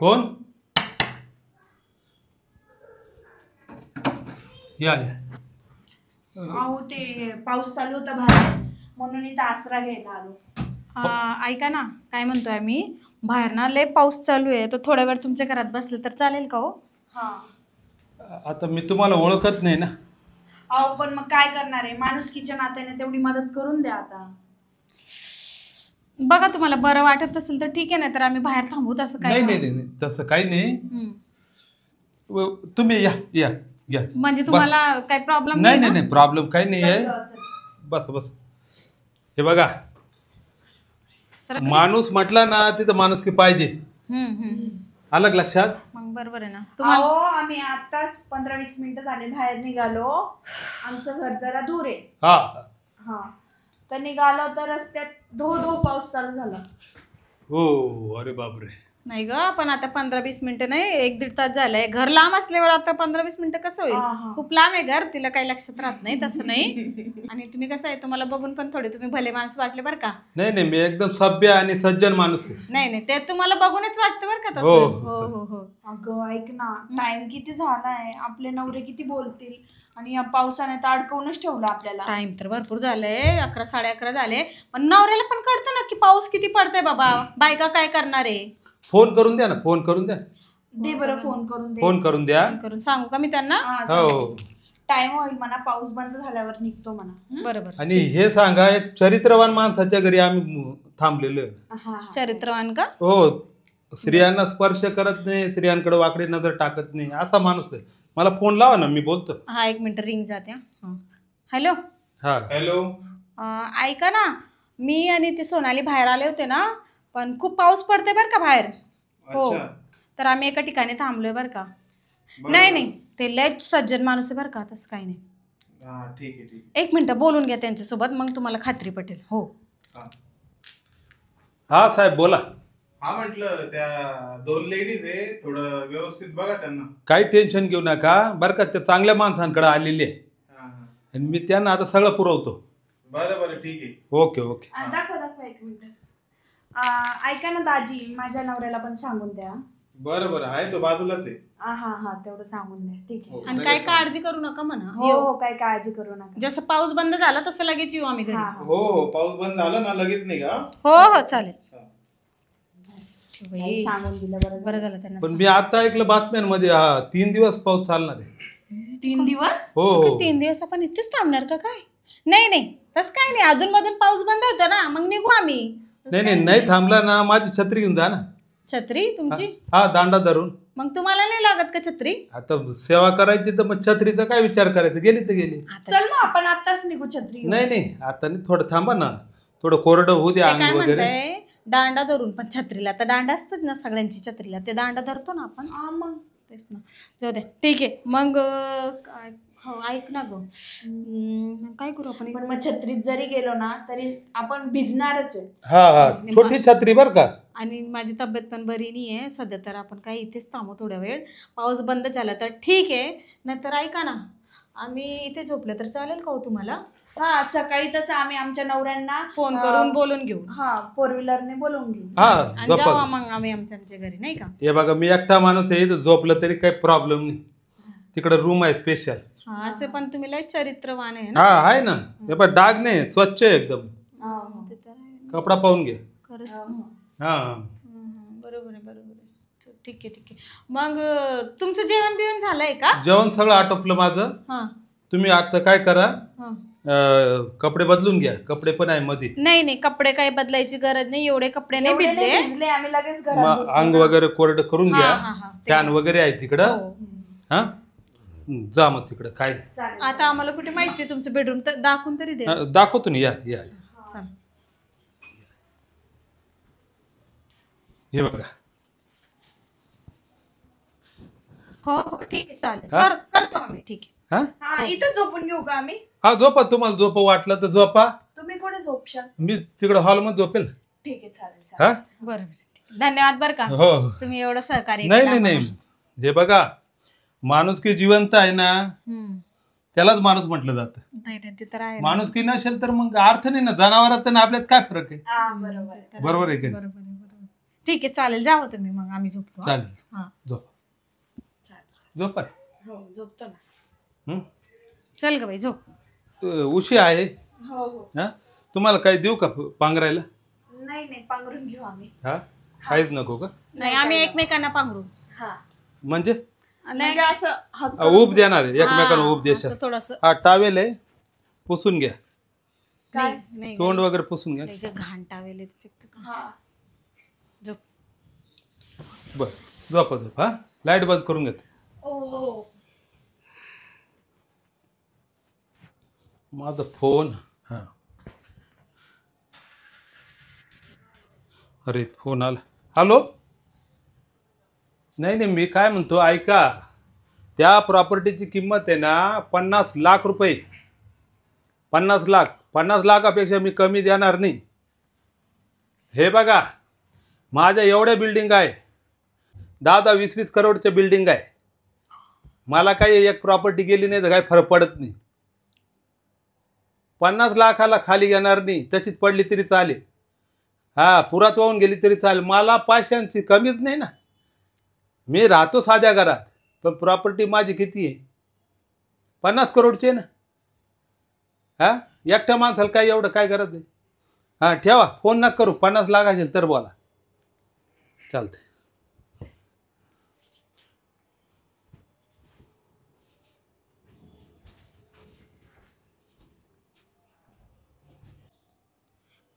कोण? या या. अहो ते पाऊस चालू होता बाहेर म्हणून इथं आसरा घ्यायला आलो. ऐका ना, काय म्हणतोय आम्ही, बाहेर ना लय पाऊस चालू आहे, तर थोड्या वेळ तुमच्या घरात बसलं तर चालेल का हो? हा. आता मी तुम्हाला ओळखत नाही ना. अहो पण मग काय करणार आहे, माणुसकीच्या नात्याने तेवढी मदत करून द्या आता. बघा तुम्हाला बरं वाटत असेल तर ठीक आहे, नाही तर आम्ही बाहेर थांबू. तसं काय नाही नाही नाही तसं काही नाही. तुम्ही या या या. म्हणजे तुम्हाला काही प्रॉब्लेम नाही नाही नाही प्रॉब्लेम काही नाही आहे. बस बस. हे बघा, माणूस म्हटला ना तिथं माणूस की पाहिजे. अलग लक्षात. मग बरोबर आहे ना. अहो आम्ही आताच 15-20 मिनिटं झाले बाहेर निघालो. आमचं घर जरा दूर आहे. हा हा. तर निघालो तर रस्त्यात धो धो पाऊस चालू झाला. हो. अरे बापरे. नाही ग, पण आता 15-20 मिनिटं नाही, 1-1.5 तास झालंय. घर लांब असल्यावर आता 15-20 मिनिटं कसं होईल? खूप लांब आहे घर, तिला काही लक्षात राहत नाही. तसं नाही. आणि तुम्ही कसं आहे, तुम्हाला बघून पण थोडे तुम्ही भले माणूस वाटले बरं का. नाही नाही मी एकदम सभ्य आणि सज्जन माणूस आहे. नाही नाही ते तुम्हाला बघूनच वाटतं बरं का तसं. हो हो हो. अगं ऐक ना, टाइम किती झालाय, आपले नवरे किती बोलतील, आणि या पावसाने तर अडकवूनच ठेवलं आपल्याला. टाइम तर भरपूर झालंय, 11-11:30 झाले. पण नवऱ्याला पण कळतं ना की पाऊस किती पडतोय बाबा, बायका काय करणार आहे. फोन करून द्या ना, फोन करून द्या. दे बरं फोन करून दे. फोन करून द्या. करून सांगू का मी त्यांना? हो. टाइम होईल म्हणा, पाऊस बंद झाल्यावर निघतो म्हणा. बरोबर. आणि हे सांगा, एक चरित्रवान माणसाच्या घरी आम्ही थांबलेलो आहे. चरित्रवान का? हो. स्त्रियांना स्पर्श करत नाही, स्त्रियांकडे वाकडी नजर टाकत नाही, असा माणूस आहे. मला फोन लावा ना, मी बोलतो. हा 1 मिनिट, रिंग जाते. हॅलो. हा हॅलो. ऐका ना, मी आणि ती सोनाली बाहेर आले होते ना, पण खूप पाऊस पडतोय बरं का बाहेर. हो. तर आम्ही एका ठिकाणी थांबलोय बरं का. नाही नाही ते लय सज्जन माणूस आहे बरं का, तसं काही नाही. ठीक आहे ठीक. 1 मिनिट बोलून घ्या त्यांच्यासोबत, मग तुम्हाला खात्री पटेल. हो. हा साहेब बोला. हा म्हटलं त्या 2 लेडीज आहे, थोडं व्यवस्थित बघा त्यांना. काही टेन्शन घेऊ नका बरं का, त्या चांगल्या माणसांकडे आलेले आहे आणि मी त्यांना आता सगळं पुरवतो. बरं बरं ठीक आहे. Okay okay. दाखवा 1 मिनिट. ऐका ना दाजी, माझ्या नवऱ्याला पण सांगून द्या. बरं बरं आहे, तो बाजूलाच आहे. हा तेवढं सांगून द्या. ठीक आहे. आणि काय काळजी करू नका म्हणा. हो काय काळजी करू नका. जसं पाऊस बंद झाला तसं लगेच येऊ आम्ही घरी. हो हो पाऊस बंद झाला ना लगेच निघा. हो हो चालेल. सांगून दिलं बरं झालं त्यांना. पण मी आता ऐकलं बातम्यांमध्ये 3 दिवस पाऊस चालणार आहे. 3 दिवस? हो. 3 दिवस आपण इथेच थांबणार का काय? नाही नाही तसं काय नाही, अधून मधून पाऊस बंद होतो ना, मग निघू आम्ही. नाही थांबला ना, माझी छत्री घेऊन जा ना. छत्री तुमची? हा दांडा धरून. मग तुम्हाला नाही लागत का छत्री? आता सेवा करायची तर मग छत्रीचा काय विचार करायचा, गेली तर गेली. चल मग आपण आताच निघू छत्री. नाही आता नाही, थोडं थांबा ना, थोडं कोरडं होऊ द्या काय अंग वगैरे. म्हणताय, दांडा धरून पण छत्रीला तर दांडा असतात ना सगळ्यांची छत्रीला, ते दांडा धरतो ना आपण. मग तेच ना. जाऊ दे ठीक आहे मग. काय ऐक ना ग, काय करू आपण? पण मग छत्रीत जरी गेलो ना तरी आपण भिजणारच आहे. हा छोटी छत्री बर का. आणि माझी तब्येत पण बरी नाही आहे सध्या, तर आपण काही इथेच थांबू थोड्या वेळ. पाऊस बंद झाला तर ठीक आहे, नाहीतर ऐका ना, आम्ही इथे झोपलं तर चालेल का हो तुम्हाला? हा सकाळी तसं आम्ही आमच्या नवऱ्यांना फोन करून बोलून घेऊ. 4 व्हीलरने बोलवून घेऊ. आणि जाऊ मग आम्ही आमच्या घरी, नाही का? हे बघा मी एकटा माणूस आहे, झोपलं तरी काही प्रॉब्लेम नाही. तिकडे रूम आहे स्पेशल. हा असे पण तुम्ही लय चरित्रवान आहे ना. हा आहे ना. हे बघ डाग नाही, स्वच्छ आहे एकदम. कपडा पाहून घे. खरंच. हा बरोबर आहे. ठीक आहे. मग तुमचं जेवण बिवण झालंय का? जेवण सगळं आटोपलं माझं. तुम्ही आता काय करा, कपडे बदलून घ्या. कपडे पण आहे मध्ये. नाही कपडे काही बदलायची गरज नाही, एवढे कपडे नाही भिजले. आम्ही लगेच घरात अंग वगैरे कोरडं करून घ्या. फॅन वगैरे आहे तिकडं. हा जा मग तिकडं. काय आता आम्हाला कुठे माहिती तुमचं बेडरूम, तर दाखवून तरी दे. दाखवतो ना, या. हे बघा. हो ठीक आहे चालेल, करतो आम्ही. ठीक आहे. इथं झोपून घेऊ का आम्ही? हा झोपा, तुम्हाला झोप वाटलं तर झोपा. तुम्ही कुठे झोपशाल? मी तिकडे हॉलमध्ये झोपेल. ठीक आहे चालेल. हा बरं धन्यवाद बरं का. हो तुम्ही एवढं सहकार्य. नाही हे बघा, माणुसकी जिवंत आहे ना, त्यालाच माणूस म्हटलं जातं. ते तर आहे. माणुसकी नसेल तर मग अर्थ नाही ना. जनावरात तर आपल्यात काय फरक आहे? बरोबर बरोबर आहे की? बरोबर. ठीक आहे चालेल, जावं तुम्ही मग, आम्ही झोपतो. चालेल हा झोप चालेल. झोपा. हो झोपतो ना. चल ग बाई झोप. उशी आहे हो हो. हा. तुम्हाला काही देऊ का पांघरायला? नाही नाही पांघरून घेऊ आम्ही. हा काहीच नको का? नाही आम्ही एकमेकांना पांघरू. हा म्हणजे नाही म्हणजे असं हक्क ऊब देणार आहे एकमेकांना, ऊब देशाल. थोडस हा टावेल आहे, पुसून घ्या. काय? नाही तोंड वगैरे पुसून घ्या. नाही ग, घाण टावेल हा झोप. बर झोपा झोप. हा लाईट बंद करून घेतो. ओ माझा फोन. हा अरे फोन आला. हॅलो. नाही नाही मी काय म्हणतो ऐका, त्या प्रॉपर्टीची किंमत आहे ना 50 लाख रुपये. 50 लाख. 50 लाखापेक्षा मी कमी देणार नाही. हे बघा माझ्या एवढ्या बिल्डिंग आहे, 10-10, 20-20 करोडच्या बिल्डिंग आहे. मला काही एक प्रॉपर्टी गेली नाही तर काही फरक पडत नाही. 50 लाखाला खाली घेणार नाही, तशीच पडली तरी चालेल. हा पुरात वाहून गेली तरी चालेल, मला पैशांची कमीच नाही ना. मी राहतो साध्या घरात, पण प्रॉपर्टी माझी किती आहे? 50 करोडची आहे ना. हा एकट्या माणसाला काय एवढं काय गरज आहे? हां ठेवा फोन नका करू. 50 लाख असेल तर बोला. चालतंय.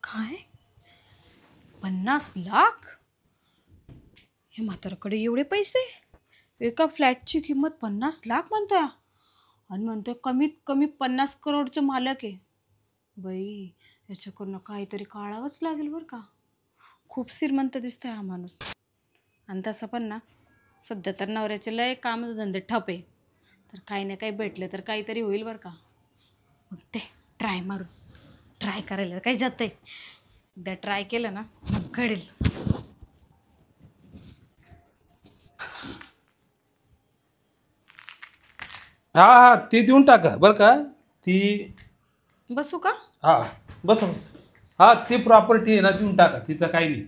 काय 50 लाख? हे म्हाताराकडे एवढे पैसे? एका फ्लॅटची किंमत 50 लाख म्हणतोय, आणि म्हणतोय कमीत कमी 50 करोडचे मालक आहे. बाई याच्याकडनं काहीतरी काढावंच लागेल बरं का. खूप श्रीमंत दिसतोय हा माणूस. आणि तसं पण ना सध्या तर नवऱ्याचे लय कामधंदे ठप आहे, तर काही ना काही भेटले तर काहीतरी होईल बरं का. मग ते ट्राय करायला काही जातंय. एकदा ट्राय केलं ना मग कळेल. हा हा ती देऊन टाका बरं का. ती बसू का? हा बस बस. हा ती प्रॉपर्टी आहे ना देऊन टाका, तिचं काही नाही.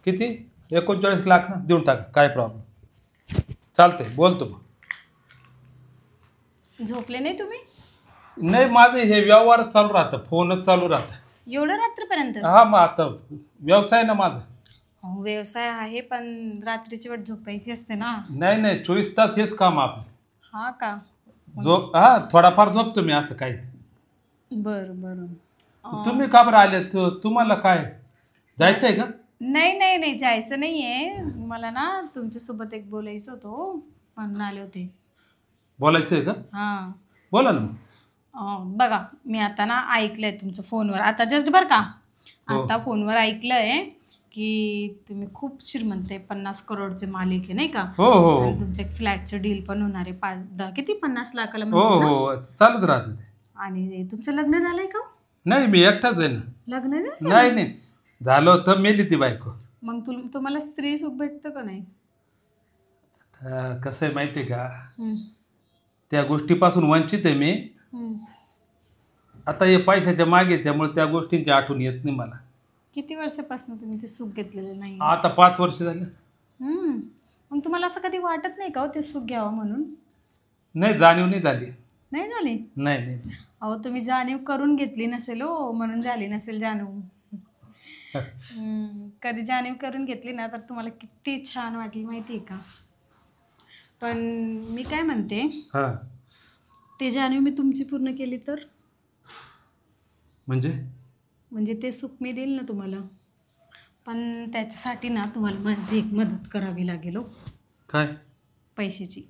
किती? 39 लाख ना, देऊन टाका काय प्रॉब्लेम. चालतंय बोलतो मग. झोपले नाही तुम्ही? नाही माझं हे व्यवहार चालू राहतं, फोनच चालू राहतं. एवढं रात्रपर्यंत? हा मग आता व्यवसाय ना माझा. अहो व्यवसाय आहे पण रात्रीची वेळ झोपायची असते ना. नाही नाही 24 तास हेच काम आपलं. हा का? झोप हा थोडाफार झोपतो मी, असं काही. बरं बरं. तुम्ही का बरं आले? तुम्हाला काय जायचं आहे का? नाही नाही नाही जायचं नाही आहे मला ना, तुमच्यासोबत एक बोलायचं होतं म्हणून आले होते. बोलायचं आहे का? हां बोला ना मग. बघा मी आता ना ऐकलंय तुमचं फोनवर, आता जस्ट बरं का, हो. आता फोनवर ऐकलंय की तुम्ही खूप श्रीमंत आहे, 50 करोडचे मालिक आहे नाही का. हो हो आणि तुमचे फ्लॅटचं डील पण होणार आहे 5-10 किती 50 लाखाला हो म्हणतो ना? हो चालत राहतं ते. आणि तुमचं लग्न झालंय का? नाही मी एकटाच आहे ना. लग्न झालं? नाही नाही झालं होतं, मेली ती बायको. मग तुम्हाला स्त्री सुख भेटतं का नाही? कसं आहे माहिती आहे का, हम्म, त्या गोष्टीपासून वंचित आहे मी. हम्म. आता हे पैशाच्या मागे, त्यामुळे त्या गोष्टींची आठवण येत नाही मला. किती वर्षापासून तुम्ही ते सुख घेतलेलं नाही? आता 5 वर्ष झालं. मग तुम्हाला असं कधी वाटत नाही का हो ते सुख घ्यावं म्हणून? नाही जाणीव नाही झाली. नाही झाली? नाही नाही अहो तुम्ही जाणीव करून घेतली नसेल हो, म्हणून झाली नसेल जाणीव. कधी जाणीव करून घेतली ना तर तुम्हाला किती छान वाटली माहिती आहे का. पण मी काय म्हणते, हां ते जाणीव मी तुमची पूर्ण केली तर? म्हणजे ते सुख मी देईल ना तुम्हाला, पण त्याच्यासाठी ना तुम्हाला माझी एक मदत करावी लागेल हो. काय? पैशाची.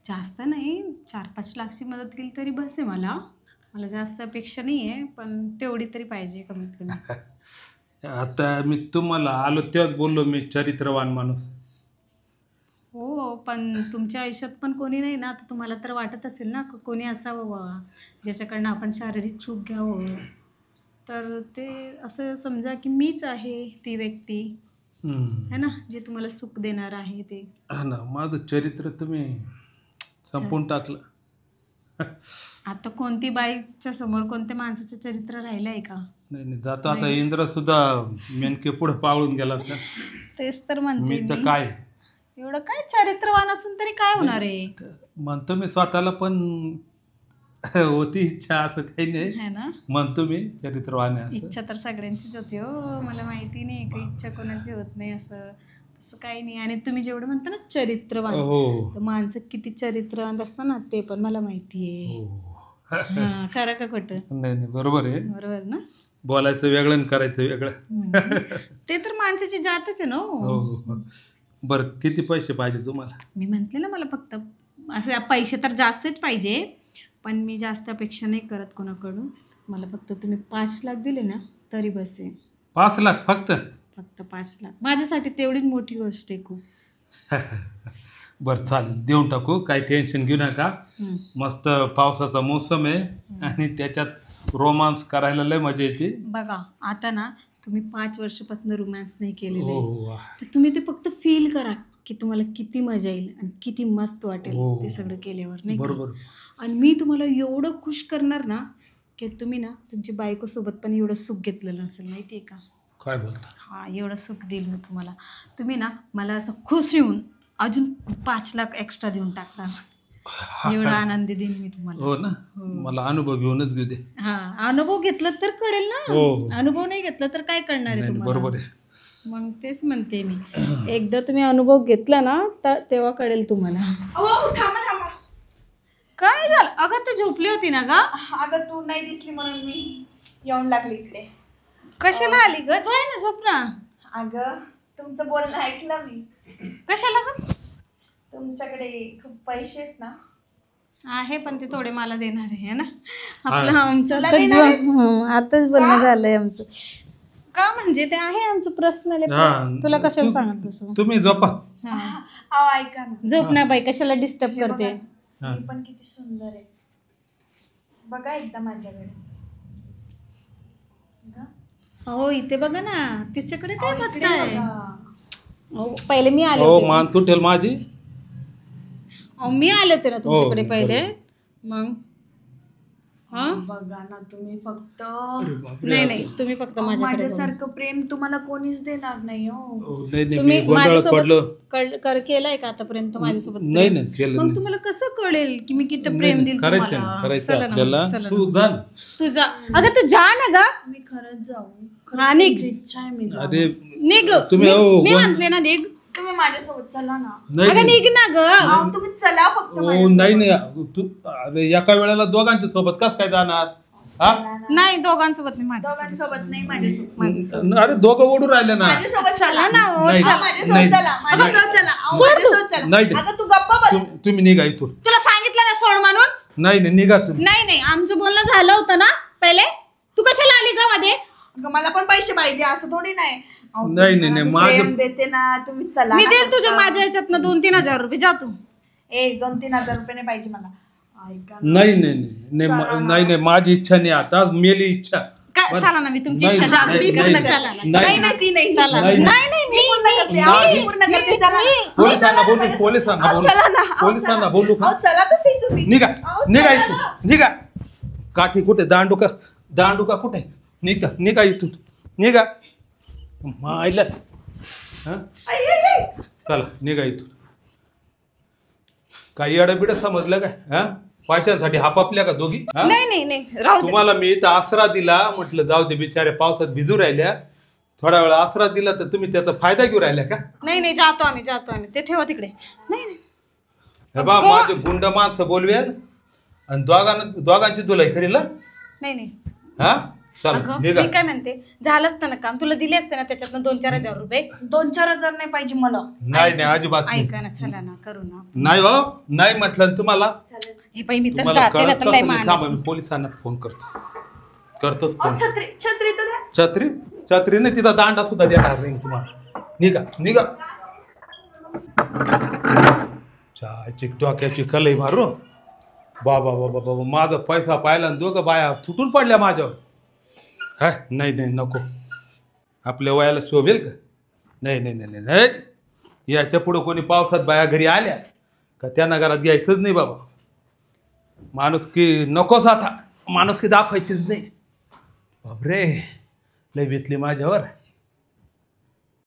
जास्त नाही, 4-5 लाखची मदत केली तरी बस आहे मला जास्त अपेक्षा नाही आहे, पण तेवढी तरी पाहिजे कमीत कमी. आता मी तुम्हाला आलो तेव्हाच बोललो मी चरित्रवान माणूस. हो पण तुमच्या आयुष्यात पण कोणी नाही ना, तर तुम्हाला तर वाटत असेल ना कोणी असावं बाबा ज्याच्याकडनं आपण शारीरिक सुख घ्यावं. तर ते असं समजा की मीच आहे ती व्यक्ती है ना, जे तुम्हाला सुख देणार आहे ते. हा ना, माझं चरित्र तुम्ही संपवून टाकलं. आता कोणती बाईच्या समोर कोणत्या माणसाचं चरित्र राहिलं आहे का? नाही जातो आता. इंद्र सुद्धा मेनके पुढे पाळून गेला तर. तेच तर म्हणते मी तर मी. काय एवढं काय चरित्रवान असून तरी काय होणार आहे? म्हणतो मी स्वतःला, पण होती इच्छा, असं काही नाही. है ना? म्हणतो मी चरित्रवान आहे असं. इच्छा तर सगळ्यांचीच होती हो. मला माहिती नाही का इच्छा कोणाची होत नाही असं. तसं काही नाही. आणि तुम्ही जेवढं म्हणता ना चरित्रवान, हो तर माणसं किती चरित्रवान असतं ना ते पण मला माहिती आहे. हो. हा, खरं का खोटं? नाही नाही बरोबर आहे. बरोबर ना? बोलायचं वेगळं आणि करायचं वेगळं. ते तर माणसाची जातच आहे ना हो हो. हो. बरं किती पैसे पाहिजे तुम्हाला? मी म्हटले ना मला फक्त असे पैसे तर जास्तच पाहिजे, पण मी जास्त अपेक्षा नाही करत कोणाकडून. मला फक्त तुम्ही 5 लाख दिले ना तरी बस आहे. 5 लाख फक्त? फक्त 5 लाख माझ्यासाठी तेवढीच मोठी गोष्ट आहे खूप. बरं चालेल, देऊन टाकू. काही टेन्शन घेऊ नका. मस्त पावसाचा मोसम आहे आणि त्याच्यात रोमांस करायला लय मजा येते. बघा आता ना तुम्ही 5 वर्षापासून रोमॅन्स नाही केलेले, हो तर तुम्ही ते फक्त फील करा की तुम्हाला किती मजा येईल आणि किती मस्त वाटेल हो. ते सगळं केल्यावर, नाही का? बरोबर. आणि मी तुम्हाला एवढं खुश करणार ना की तुम्ही ना तुमची बायकोसोबत पण एवढं सुख घेतलेलं नसेल, माहिती आहे का? काय बोलता? हा, एवढं सुख देईल मी तुम्हाला. तुम्ही ना मला असं खुश येऊन अजून 5 लाख एक्स्ट्रा देऊन टाकणार. एवढा आनंदी देईन मी तुम्हाला. हो ना, मला अनुभव घेऊनच घेऊ दे. हा, अनुभव घेतला तर कळेल ना. हो. अनुभव नाही घेतला तर काय करणार आहे नाही, तुम्हाला? बरोबर आहे. मग तेच म्हणते मी, एकदा तुम्ही अनुभव घेतला ना तेव्हा कळेल तुम्हाला. थांबा थांबा. काय झालं? अगं तू झोपली होती ना ग? अगं तू नाही दिसली म्हणून मी येऊन लागली इकडे. कशाला आली ग? जाय ना, झोप ना. अगं तुमचं बोलणं ऐकलं मी. कशाला ग? तुमच्याकडे खूप पैसे आहेत ना? आहे, पण ते थोडे मला देणार आहे ना. आपलं आमचं तुला आताच देणार आहे? आताच बोलणं झालंय आमचं. का म्हणजे ते आहे आमचं पर्सनल. तुला कशाला सांगत तसं? तुम्ही झोपा. अहो ऐका ना. झोप ना बाई, कशाला डिस्टर्ब हे करते? बघा, मी पण किती सुंदर आहे. बघा एकदा माझ्याकडे. बघा. हो, इथे बघा ना. तिच्याकडे काय अहो, इकडे बघताय? बघा. हो, पहिले मी आले हो होते. मान तुटेल माझी. मी आले होते ना तुमच्याकडे हो, पहिले. मग हा, बघा ना तुम्ही फक्त. नाही नाही, तुम्ही फक्त माझ्याकडे बघा. माझ्यासारखं प्रेम तुम्हाला कोणीच देणार नाही हो. नाही नाही, तुम्ही मी गोंधळात पडलो. केलंय का आतापर्यंत माझ्यासोबत? नाही नाही केलं मग नाही. तुम्हाला कसं कळेल की मी किती प्रेम दिल करायचं तुम्हाला? ना, करायचं चला ना, आपल्याला. चला ना. तू जा. तू जा. अगं तू जा ना ग. मी खरंच जाऊ. हा, निघ. तुमची इच्छा आहे मी जाऊ. अरे निघ. तुम्ही मी म्हणते ना निघ. तुम्ही माझ्यासोबत चला ना. नाही अगं निघ ना ग. अहो, तुम्ही चला फक्त हो, माझ्यासोबत. नाही नाही तू अरे एका वेळेला दोघांच्या सोबत कस काय जाणार? हा नाही, दोघांसोबत नाही, माझ्यासोबत. दोघांसोबत नाही माझ्यासोबत. अरे दोघं ओढून राहिले ना. माझ्यासोबत चला ना हो, नाही. चला. माझ्यासोबत चला. माझ्यासोबत चला. अहो, माझ्यासोबत चला. नाही. अगं तू गप्पा बस. तुम्ही निघा इथून. तुला सांगितलं ना सोड म्हणून. नाही नाही निघा तुम्ही. नाही नाही, आमचं बोलणं झालं होतं ना पहिले. तू कशाला आली का मध्ये? अगं, मला पण पैसे पाहिजे असं थोडी नाही. अहो, नाही, तुम्ही नाही, मला माझं- प्रेम देते ना तुम्ही चला मी ना देईल फक्त. तुझ्या माझ्या याच्यात 2-3 हजार रुपये. जा तू. 1-2-3 हजार रुपये नाही पाहिजे मला. ऐका ना. नाही नाही नाही नाही नाही नाही माझी इच्छा नाही आता, मेली इच्छा. काय चला ना, मी तुमची नाही, इच्छा नाही, जागृत नाही, करते. नाही, चला ना, नाही. नाही नाही ती नाही. चला. नाही, नाही नाही, मी करते. अहो, मी पूर्ण करते. चला ना. पोलिसांना बोलू, पोलिसांना अहो, बोलू, चला ना. अहो, पोलिसांना चला. बोलू का? अहो, चला तसही तुम्ही. निघा अहो, निघा चला इथून ना. निघा. काठी कुठे? दांडुका कुठे? निघा इथून निघा. मायला हा, आई, आई, आई. चला निघा इथून. काही अडबिड समजलं काय? हा, पैशांसाठी हापापल्या का दोघी? हा? नाही नाही नाही, राहू दे. तुम्हाला मी इथं आसरा दिला, म्हटलं जाऊ दे बिचारे पावसात भिजू राहिल्या, थोडा वेळ आसरा दिला तर तुम्ही त्याचा फायदा घेऊ राहिल्या का? नाही नाही, जातो आम्ही. ते ठेवा तिकडे. नाही नाही. हे बा माझे गुंड माणसं बोलवेल आणि दोघांची धुलाई करील ना. नाही नाही. हा चला अगं, निघा. मी काय म्हणते, झालं असतं ना काम, तुला दिले असते ना त्याच्यातनं 2-4 हजार रुपये. 2-4 हजार नाही पाहिजे मला. नाही अजिबात नाही. ऐका ना, चला ना, करू ना. नाही हो, नाही म्हटलं तुम्हाला. हे बाई, मी तर तुम्हाला जाते ना, कळत तर लय कसं नाही. थांबा, मान. मी पोलिसांना फोन करतोच अहो, फोन. छत्री छत्री तर द्या. छत्रीने तिथं दांडा सुद्धा देणार नाही तुम्हाला. निघा डोक्याची कलई मारू. बाबा माझा पैसा पाहिला आणि दोघं बाया तुटून पडल्या माझ्यावर. हा नाही नको. आपल्या वयाला शोभेल का? नाही. याच्या पुढं कोणी पावसात बाया घरी आल्या का त्यांना घरात घ्यायचंच नाही बाबा. माणुसकी नकोच आता, माणुसकी दाखवायचीच नाही. बापरे, लय बेतली माझ्यावर.